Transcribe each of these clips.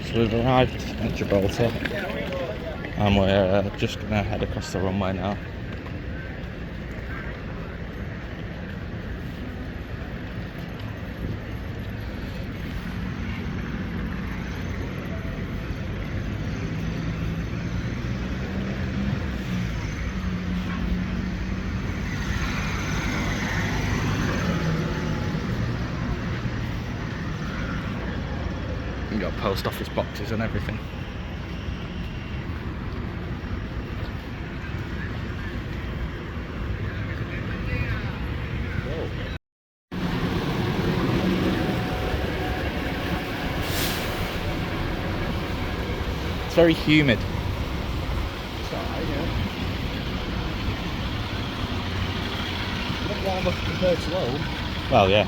So we've arrived at Gibraltar and we're just going to head across the runway now. We've got post office boxes and everything. It's very humid. It's alright, yeah. Not warm enough compared to home. Well, yeah.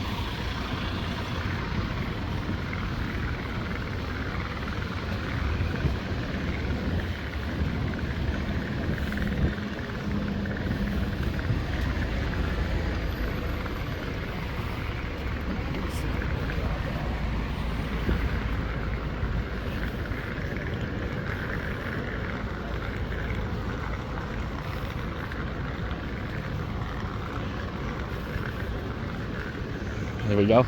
There we go.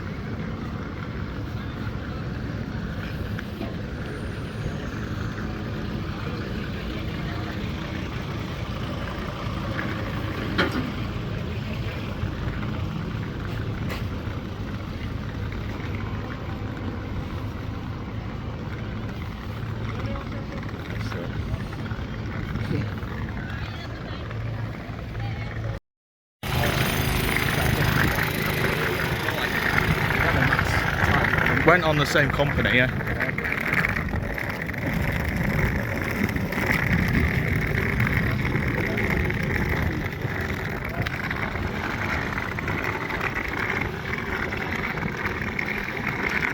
Went on the same company, yeah.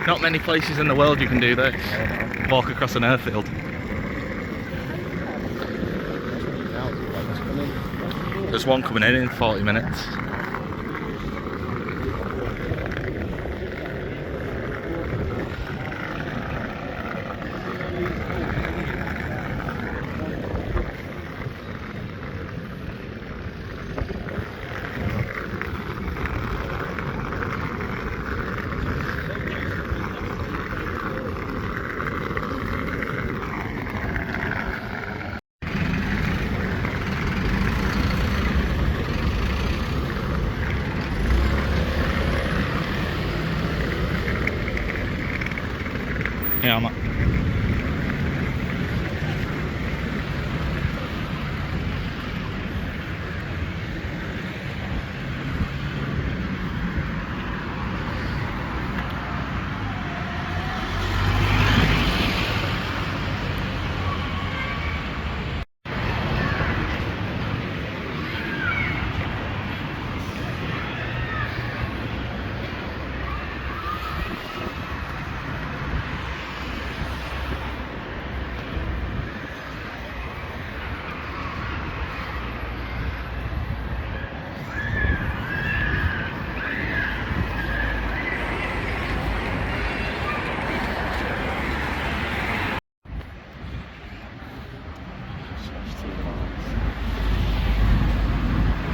Not many places in the world you can do this. Walk across an airfield. There's one coming in 40 minutes. Yeah, I'm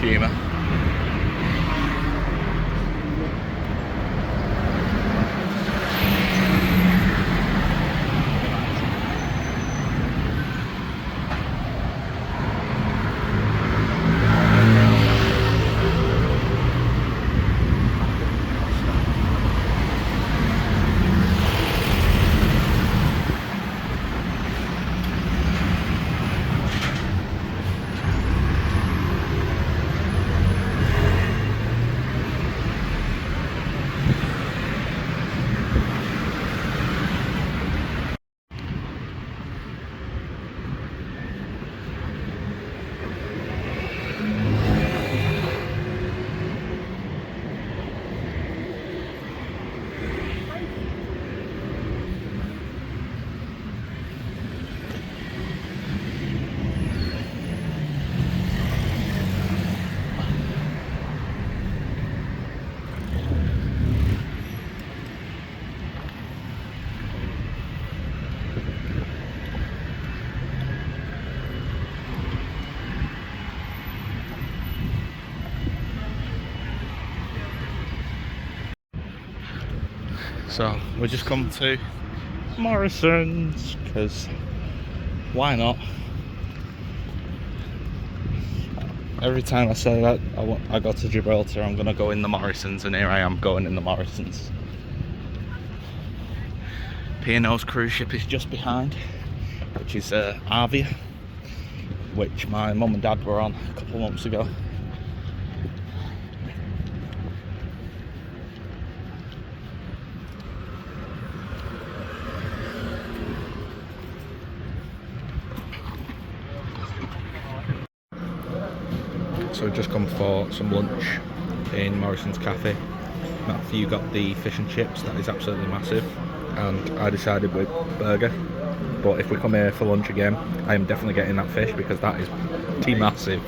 humour. So we just come to Morrison's because why not? Every time I say that I go to Gibraltar, I'm gonna go in the Morrison's, and here I am going in the Morrison's. P&O's cruise ship is just behind, which is Avia, which my mum and dad were on a couple of months ago. So we've just come for some lunch in Morrison's Cafe. Matthew got the fish and chips, that is absolutely massive, and I decided with burger. But if we come here for lunch again, I am definitely getting that fish because that is pretty massive.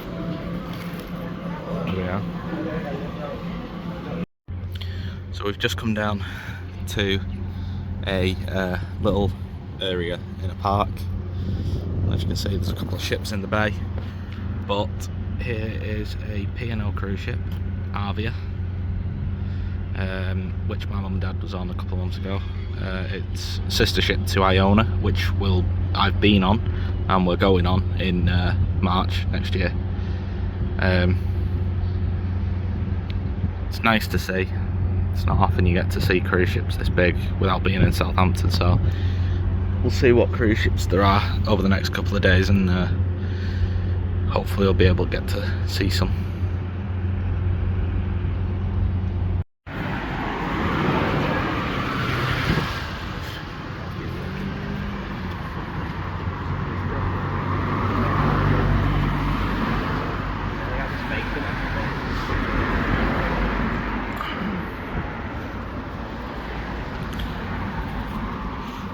There we are. So we've just come down to a little area in a park. As you can see, there's a couple of ships in the bay, but here is a P&O cruise ship, Avia, which my mum and dad was on a couple of months ago. It's sister ship to Iona, which I've been on and we're going on in March next year. It's nice to see. It's not often you get to see cruise ships this big without being in Southampton, so we'll see what cruise ships there are over the next couple of days, and hopefully we'll be able to get to see some.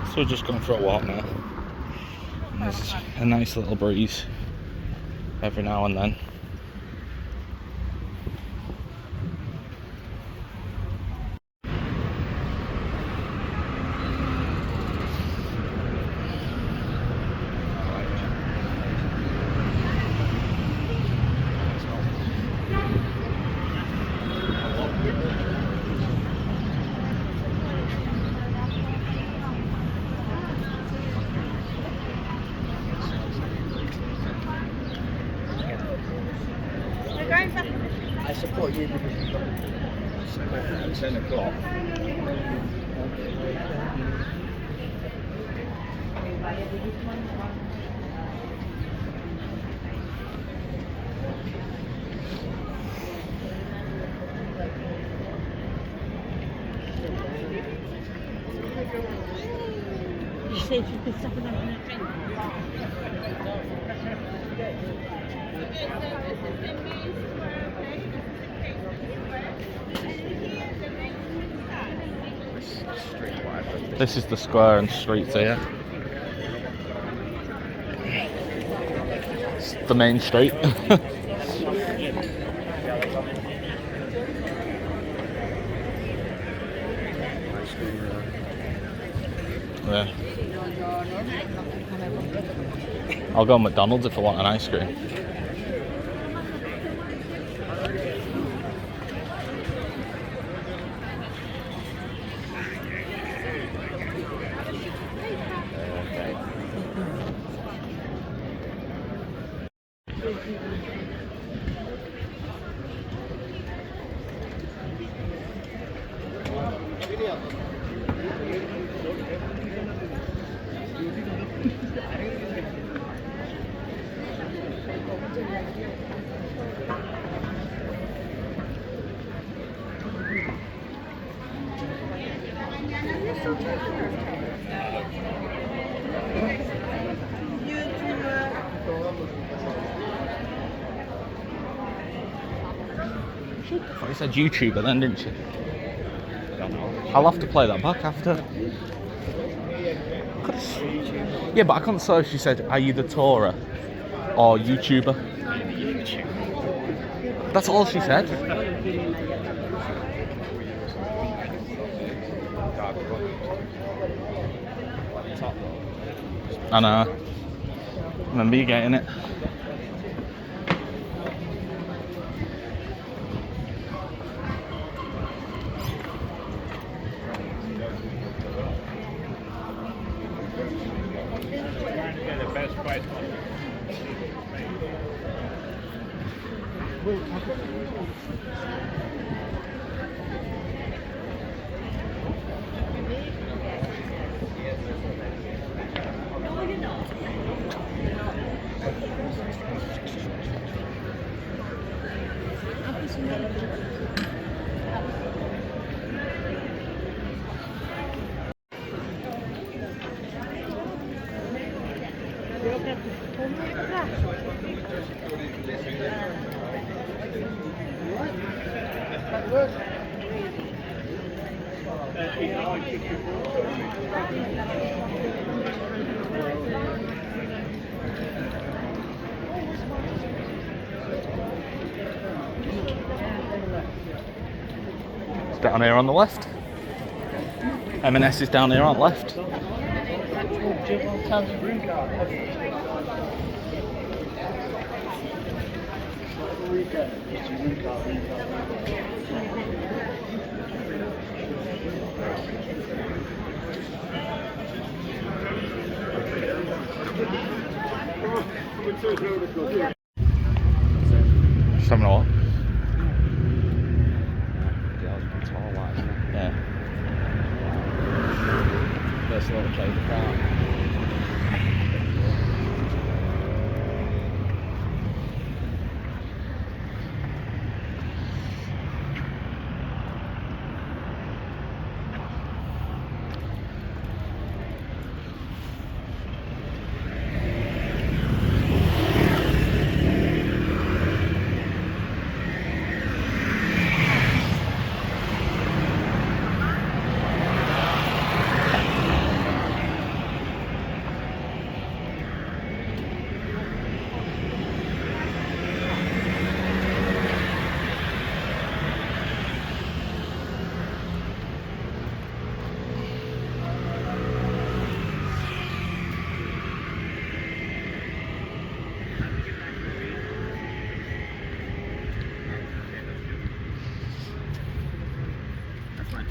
So we're just going for a walk now. And there's a nice little breeze every now and then. I support you because you've got 10 o'clock. You said you could stop and have a drink. This is the square and streets here. It's the main street. Yeah. I'll go McDonald's if I want an ice cream. I thought you said YouTuber then, didn't you? I'll have to play that back after. Yeah, but I couldn't say if she said, are you the Torah or YouTuber? That's all she said. I know. Remember you getting it. It's down here on the left. M&S is down here on the left. Just having a look. Yeah. First little change of car.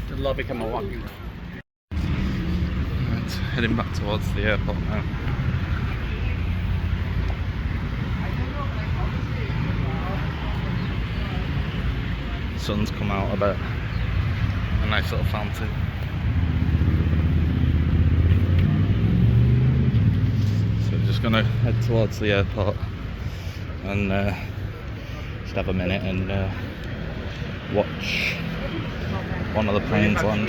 The lobby come along. Right, heading back towards the airport now. Sun's come out a bit. A nice little fountain. So we're just gonna head towards the airport and just have a minute and watch one of the planes land.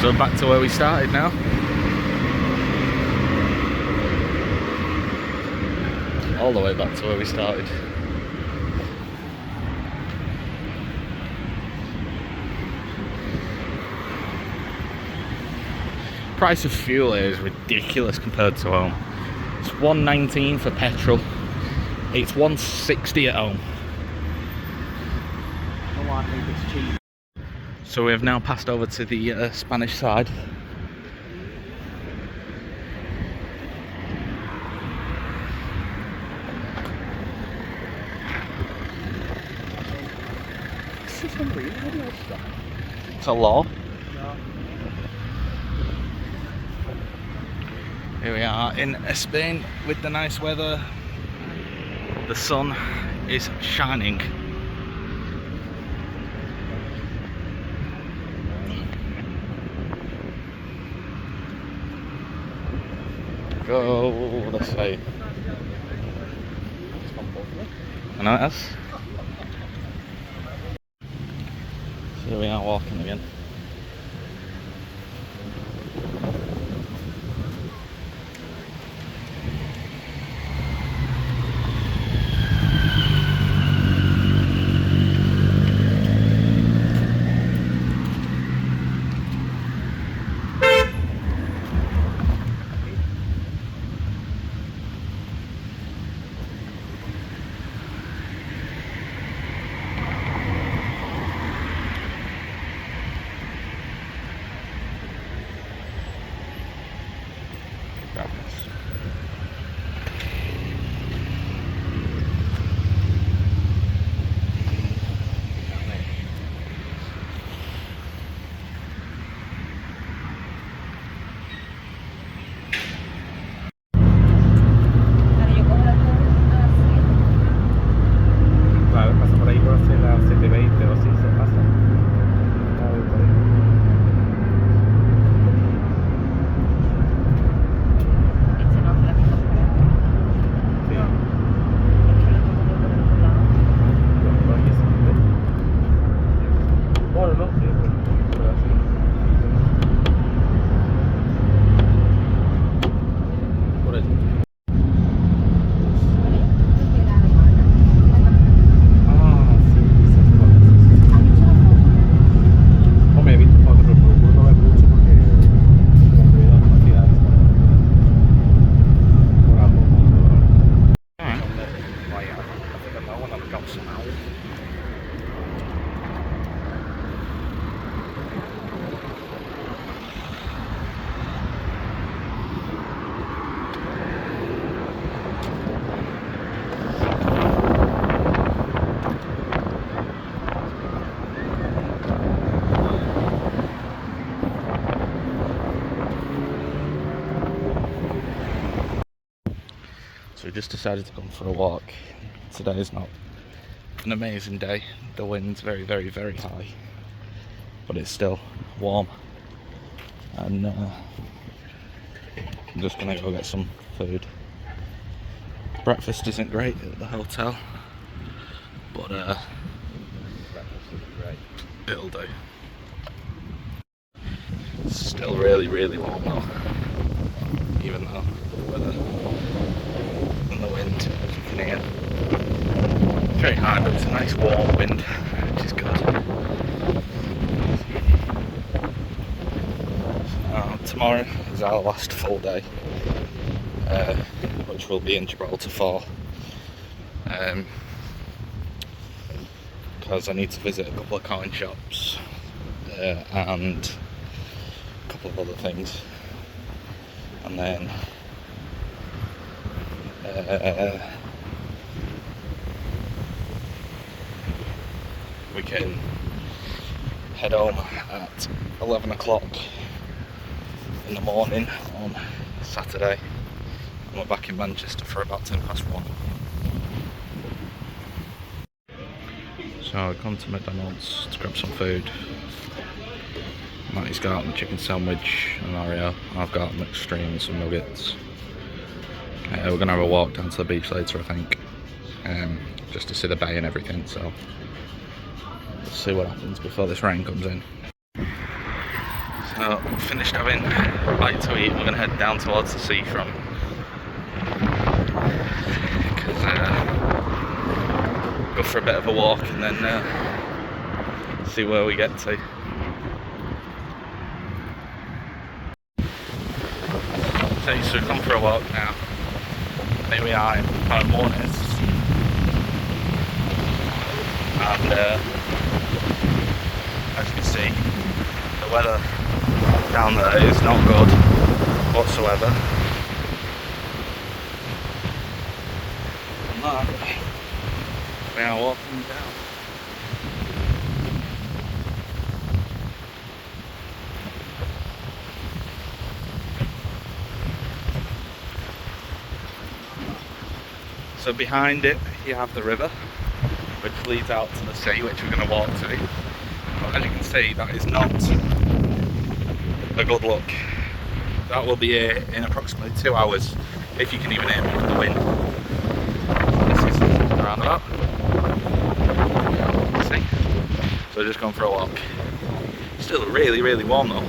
So back to where we started now. All the way back to where we started. Price of fuel here is ridiculous compared to home. It's $1.19 for petrol. It's $1.60 at home. I think it's cheap. So we have now passed over to the Spanish side. It's a law. Here we are in Spain with the nice weather. The sun is shining. Go this way. I know it is. So here we are walking again. just decided to come for a walk. Today is not an amazing day. The wind's very, very, very high, but it's still warm. And I'm just gonna go get some food. Breakfast isn't great at the hotel, but it'll do. It's still really, really warm though, even though the weather and the wind, as you can hear, it's very high, but it's a nice warm wind, which is good. So, tomorrow is our last full day, which we'll be in Gibraltar for, because I need to visit a couple of coin shops and a couple of other things, and then we can head home at 11 o'clock in the morning on Saturday, and we're back in Manchester for about 1:10. So I come to McDonald's to grab some food. Matty's got a chicken sandwich and Oreo. I've got an extreme and some nuggets. We're going to have a walk down to the beach later, I think, just to see the bay and everything, so let's see what happens before this rain comes in. So, finished having a bite to eat. We're going to head down towards the seafront, because go for a bit of a walk and then see where we get to. So we've come for a walk now. Here we are in Mornings, and as you can see, the weather down there is not good whatsoever. And that, we are walking down. So behind it you have the river, which leads out to the sea, which we're going to walk to. But as you can see, that is not a good look. That will be here in approximately 2 hours, if you can even hear me with the wind. This is the roundabout. See? So just going for a walk. Still really, really warm though.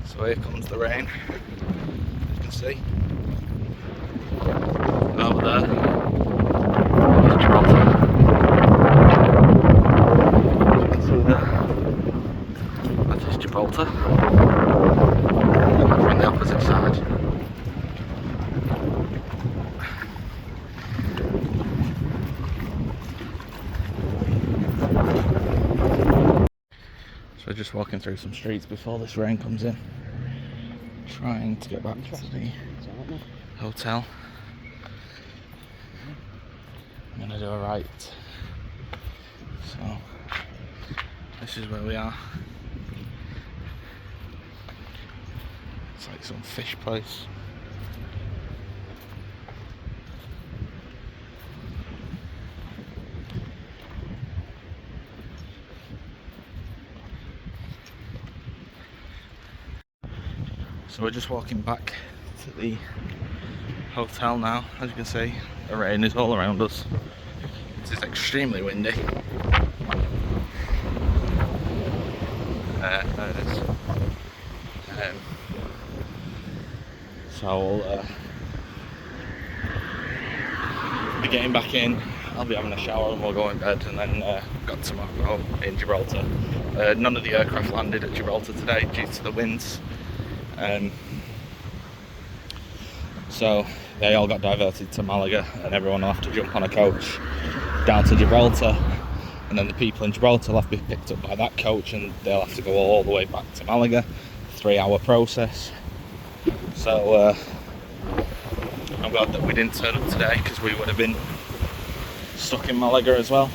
So here comes the rain, as you can see. Over there is Gibraltar. As you can see there, that is Gibraltar. We're on the opposite side. So just walking through some streets before this rain comes in, trying to get back to the hotel. I'm going to do a right, so this is where we are. It's like some fish place. So we're just walking back to the hotel now. As you can see, the rain is all around us. It is extremely windy. There it is. So we'll be getting back in. I'll be having a shower and we'll go in bed, and then got tomorrow in Gibraltar. None of the aircraft landed at Gibraltar today due to the winds. So they all got diverted to Malaga, and everyone will have to jump on a coach down to Gibraltar, and then the people in Gibraltar will have to be picked up by that coach, and they'll have to go all the way back to Malaga. 3-hour process. So I'm glad that we didn't turn up today, because we would have been stuck in Malaga as well.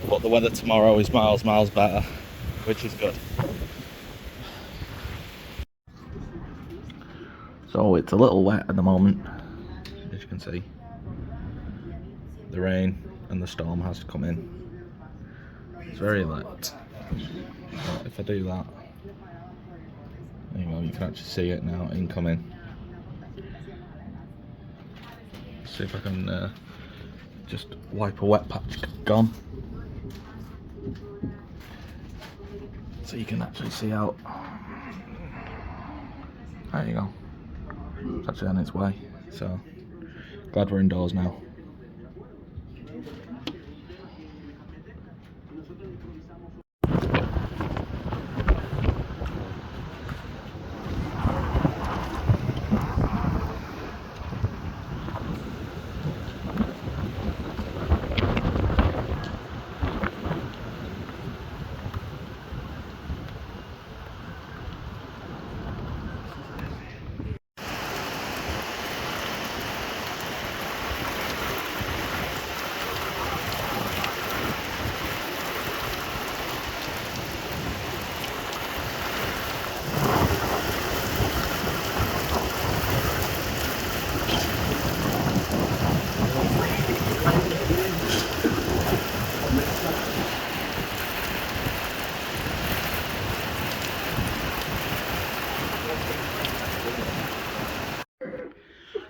But the weather tomorrow is miles better, which is good. So it's a little wet at the moment, as you can see. The rain and the storm has come in. It's very wet. But if I do that, there you go, you can actually see it now incoming. See if I can just wipe a wet patch gone. So you can actually see out. There you go. It's actually on its way. So glad we're indoors now.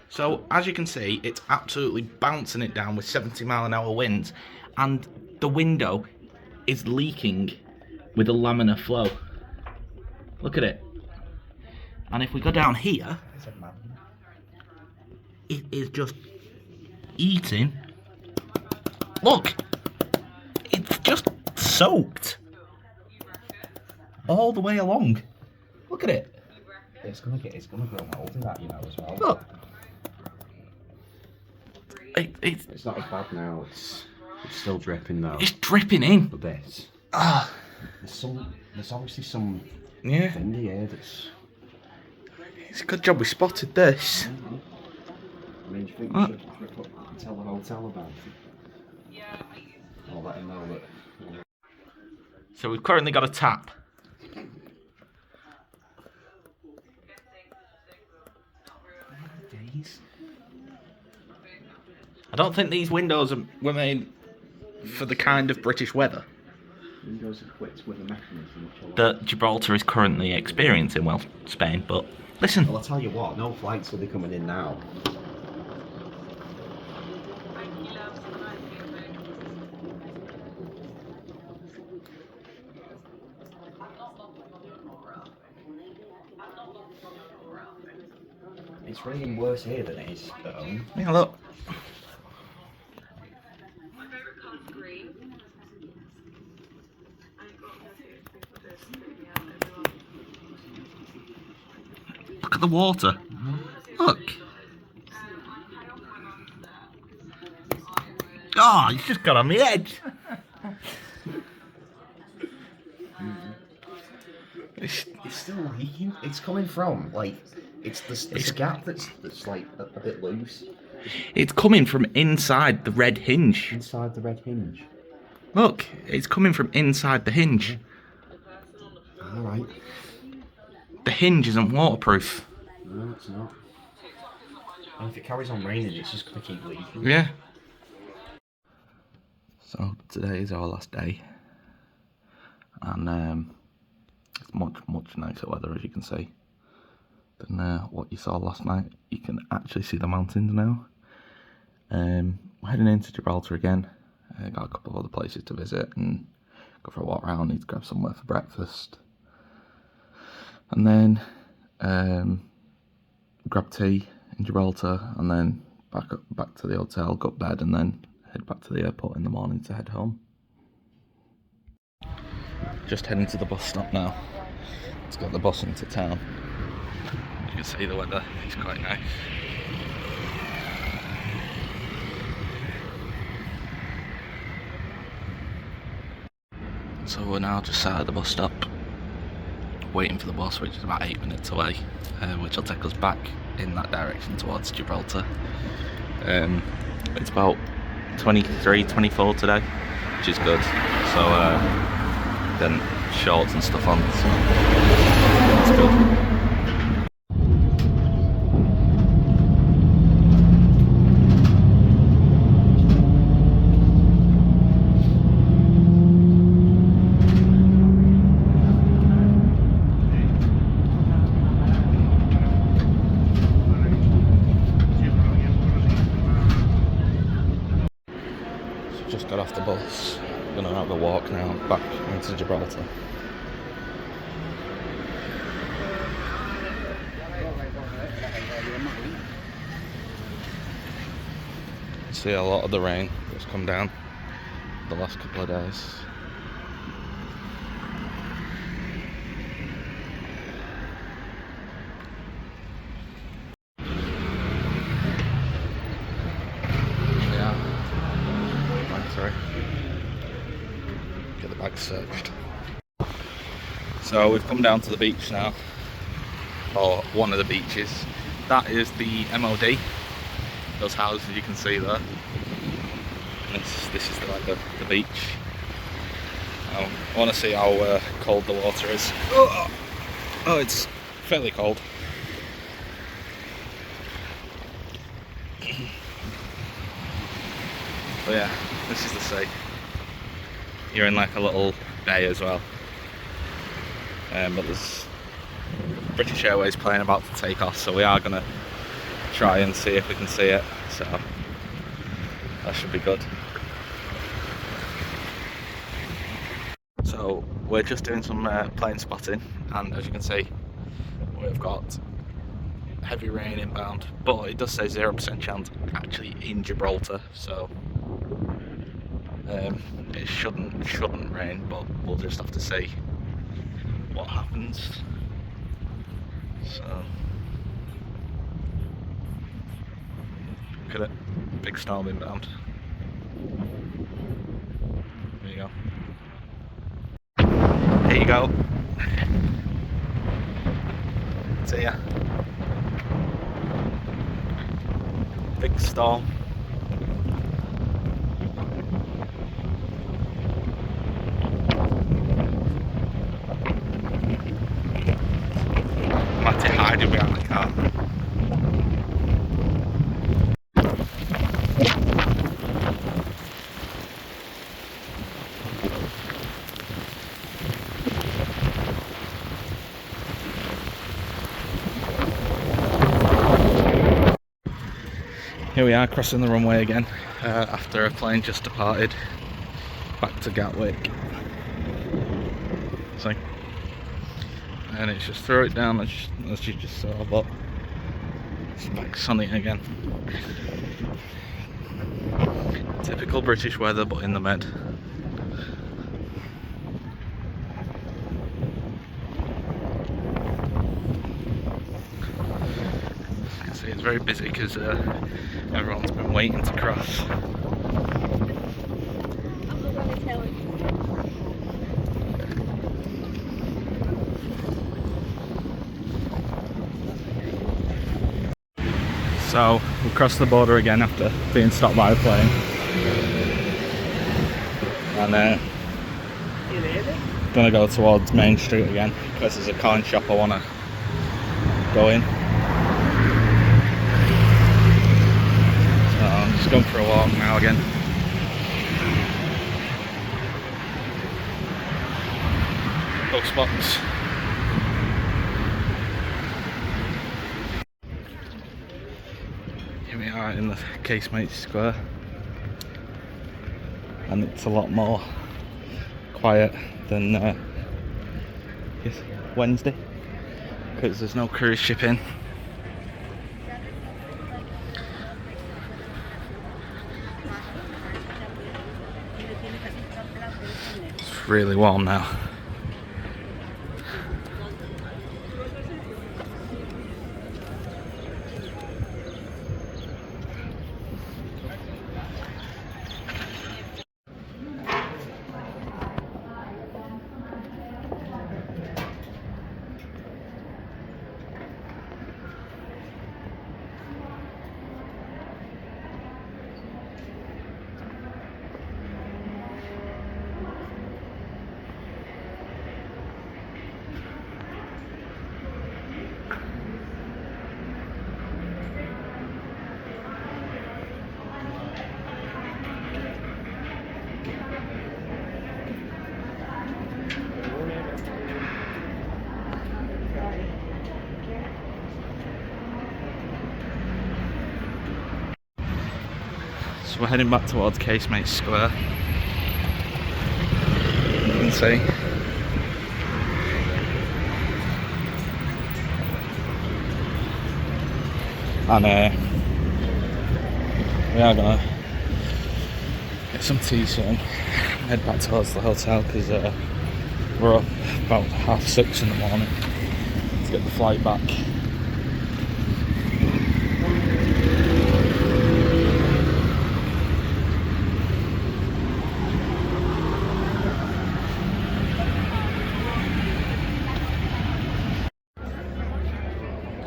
So as you can see, it's absolutely bouncing it down with 70-mile-an-hour winds, and the window is leaking with a laminar flow. Look at it. And if we go down here, it is just eating. Look, it's just soaked all the way along. Look at it. It's gonna grow mold in that, you know, as well. Look. It's not as bad now. It's still dripping though. It's dripping in. A bit. Ah. There's obviously some Yeah. thing here that's. It's a good job we spotted this. I mean, do you think we should tell the hotel about it? Or let him know that. So we've currently got a tap. Days. I don't think these windows were made for the kind of British weather Windows equipped with a mechanism that Gibraltar is currently experiencing. Well, Spain, but listen. Well, I'll tell you what, no flights will be coming in now. It's raining worse here than it is at home. Yeah, look. Look at the water. Look. Oh, it's just got on the edge. It's still leaking. It's coming from like it's the gap that's like a bit loose It's coming from inside the red hinge. inside the red hinge. Look, it's coming from inside the hinge. All right. The hinge isn't waterproof. No, it's not. And if it carries on raining, it's just gonna keep leaking. Yeah. So today is our last day, and it's much nicer weather, as you can see, than what you saw last night. You can actually see the mountains now. We're heading into Gibraltar again. Got a couple of other places to visit and go for a walk around. Need to grab somewhere for breakfast, and then grab tea in Gibraltar, and then back to the hotel, go to bed, and then head back to the airport in the morning to head home. Just heading to the bus stop now. Let's get the bus into town. You can see the weather is quite nice. So we're now just sat at the bus stop, waiting for the bus, which is about 8 minutes away, which will take us back in that direction towards Gibraltar. It's about 23, 24 today, which is good. So then shorts and stuff on, so that's good. just got off the bus. Gonna have a walk now back into Gibraltar. See a lot of the rain that's come down the last couple of days. Sorry. Get the bag searched. So we've come down to the beach now, or one of the beaches. That is the MOD. Those houses you can see there. And this is the beach. I want to see how cold the water is. Oh, it's fairly cold. But yeah, this is the sea. You're in like a little bay as well. But there's British Airways plane about to take off, so we are going to try and see if we can see it. So that should be good. So we're just doing some plane spotting, and as you can see, we've got heavy rain inbound, but it does say 0% chance actually in Gibraltar, so it shouldn't rain, but we'll just have to see what happens. So look at it, big storm inbound. There you go. Here you go. See ya. Big storm. I'm actually hiding behind the car. Here we are crossing the runway again after a plane just departed back to Gatwick. So, and it's just throw it down as you just saw, but it's back sunny again. Typical British weather, but in the Med. See, it's very busy because everyone's been waiting to cross. So we crossed the border again after being stopped by a plane, and gonna go towards Main Street again because there's a coin shop I want to go in. So I'm just going for a walk now again. Box box. Here we are in the Casemate Square, and it's a lot more quiet than Wednesday because there's no cruise ship in. It's really warm now. So we're heading back towards Casemate Square. You can see. And we are gonna get some tea soon, head back towards the hotel because we're up about 6:30 in the morning to get the flight back.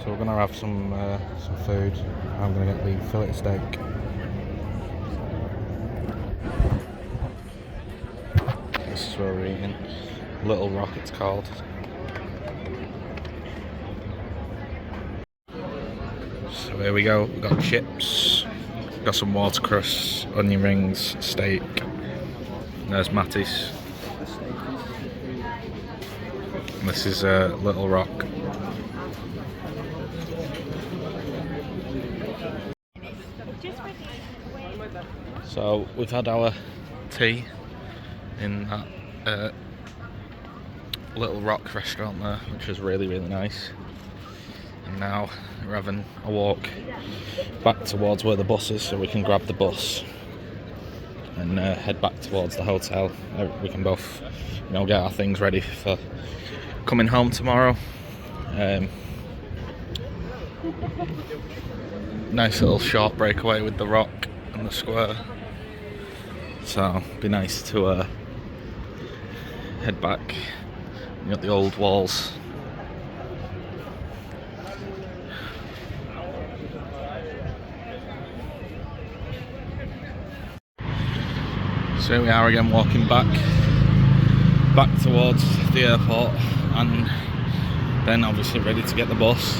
So we're gonna have some food. I'm gonna get the fillet steak. This is where we're eating. Little Rock, it's called. So here we go. We've got chips. We've got some watercress, onion rings, steak. And there's Matty's. And this is Little Rock. So we've had our tea in that Little Rock restaurant there, which was really, really nice. And now we're having a walk back towards where the bus is so we can grab the bus and head back towards the hotel. We can both, get our things ready for coming home tomorrow. Nice little short breakaway with the Rock and the square. So it'd be nice to head back. You got the old walls. So here we are again, walking back towards the airport, and then obviously ready to get the bus.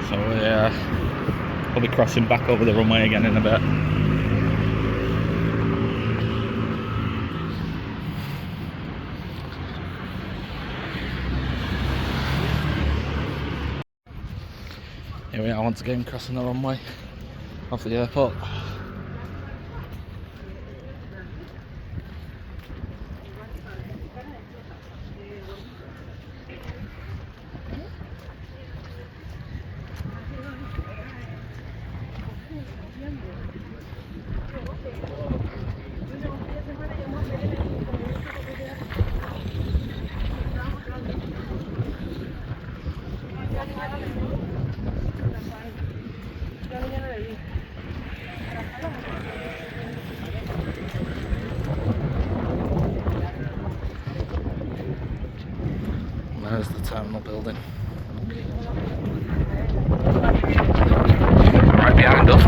So we'll be crossing back over the runway again in a bit. Here we are once again crossing the runway off the airport. There's the terminal building. Right behind us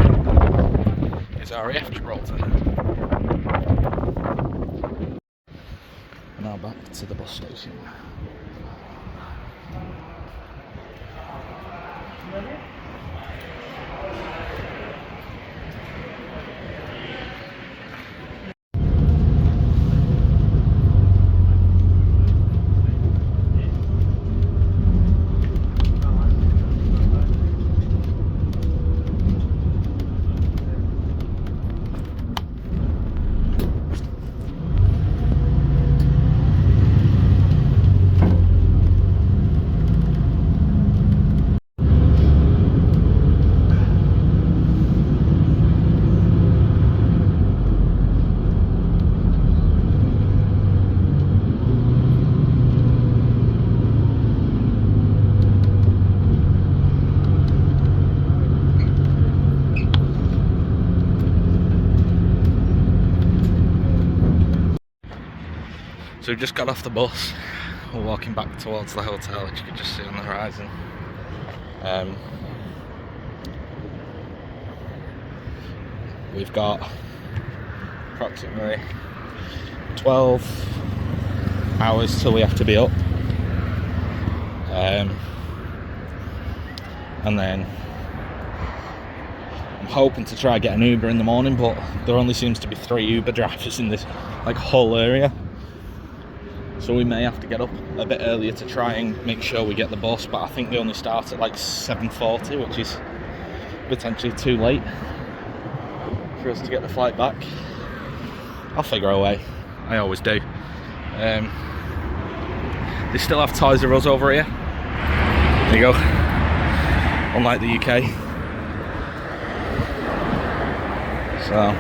is RAF Gibraltar. Now back to the bus station. So we just got off the bus. We're walking back towards the hotel, which you can just see on the horizon. We've got approximately 12 hours till we have to be up. And then I'm hoping to try get an Uber in the morning, but there only seems to be 3 Uber drivers in this whole area. So we may have to get up a bit earlier to try and make sure we get the bus, but I think they only start at like 7:40, which is potentially too late for us to get the flight back. I'll figure a way. I always do. They still have Toys R Us over here. There you go. Unlike the UK. So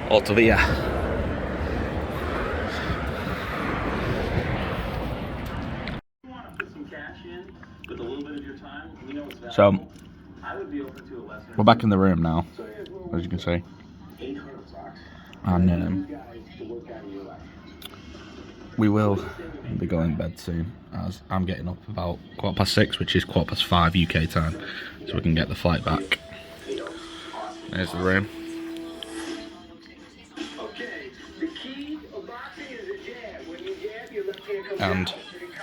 autovia. So we're back in the room now, as you can see, and we will be going to bed soon, as I'm getting up about 6:15, which is 5:15 UK time, so we can get the flight back. There's the room. And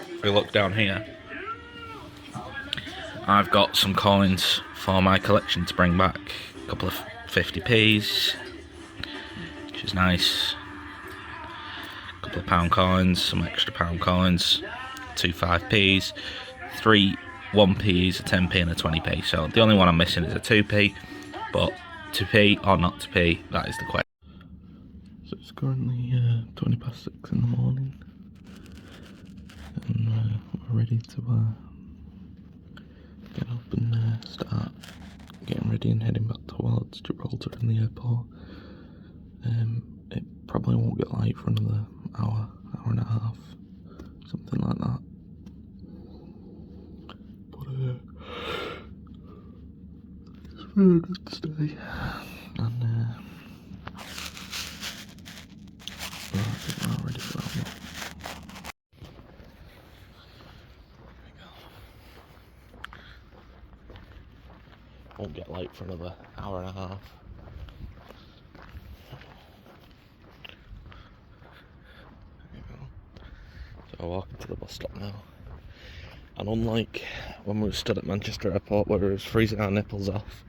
if we look down here, I've got some coins for my collection to bring back. A couple of 50p's, which is nice. A couple of pound coins, some extra pound coins, 2 5p's, 3 1p's, a 10p and a 20p. So the only one I'm missing is a 2p, but 2p or not 2p, that is the question. So it's currently 6:20 in the morning, and we're ready to get up and start getting ready and heading back towards Gibraltar in the airport. It probably won't get light for another hour and a half, something like that. But it's a really good stay, and I think we're ready for that one. Won't get light for another hour and a half. There you go. So we're walking to the bus stop now. And unlike when we were stood at Manchester Airport where it was freezing our nipples off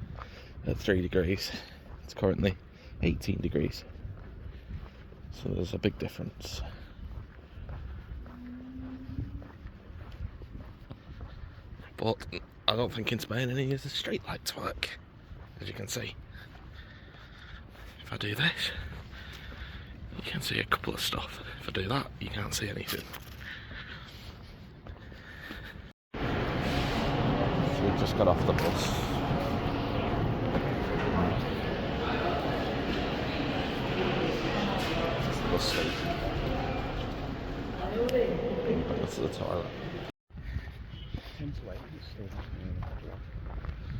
at 3 degrees, it's currently 18 degrees. So there's a big difference. But I don't think in Spain any of the street lights work, as you can see. If I do this, you can see a couple of stuff. If I do that, you can't see anything. So we've just got off the bus. This is the bus station. Go to the toilet.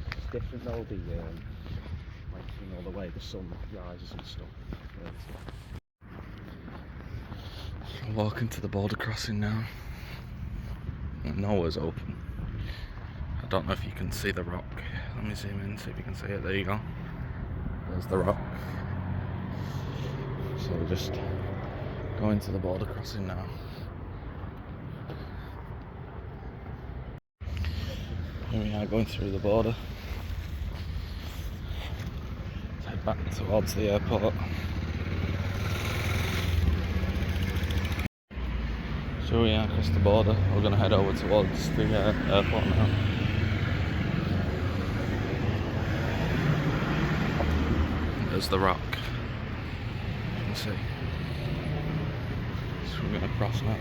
It's different though, like, you know, the way the sun rises and stuff. I'm walking to the border crossing now. Nowhere's open. I don't know if you can see the rock. Let me zoom in, see if you can see it. There you go. There's the rock. So we're just going to the border crossing now. Here we are, going through the border. Let's head back towards the airport. So we are across the border. We're going to head over towards the airport now. There's the rock. You can see. So we're going to cross now.